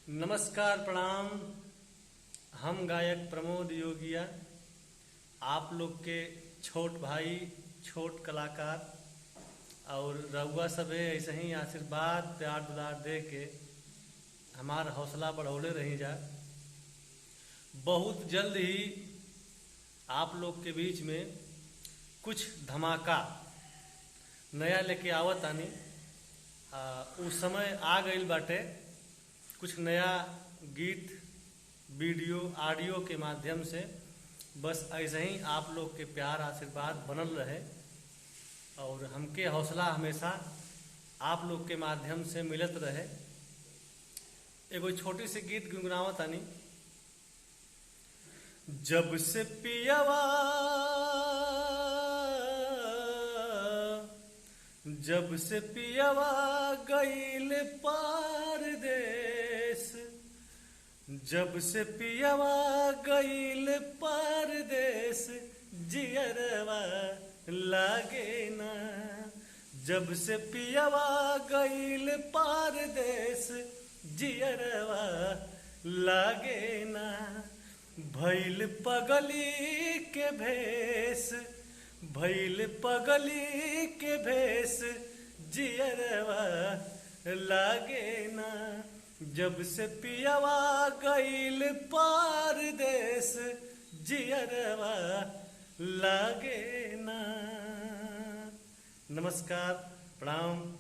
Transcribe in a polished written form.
नमस्कार प्रणाम। हम गायक प्रमोद योगिया, आप लोग के छोट भाई, छोट कलाकार और रउआ सभे ऐसे ही आशीर्वाद प्यार दुलार दे के हमार हौसला बढ़ौले रही जा। बहुत जल्द ही आप लोग के बीच में कुछ धमाका नया लेके आवत आनी। उस समय आ गईल बाटे। कुछ नया गीत, वीडियो, ऑडियो के माध्यम से बस ऐसे ही आप लोग के प्यार आशीर्वाद बनल रहे और हमके हौसला हमेशा आप लोग के माध्यम से मिलत रहे। एगो छोटी सी गीत गुनगुनावत आनी। जब से पियवा गईल परदेस, जब से पियवा गईल परदेस, जियरवा लागे ना। जब से पियवा गईल परदेस, जियरवा लागे ना। भइल पगली के भेस, भइल पगली के भेस, जियरवा लागे ना। जब से पियवा गईल परदेस, जियरवा लागे ना। नमस्कार, प्रणाम।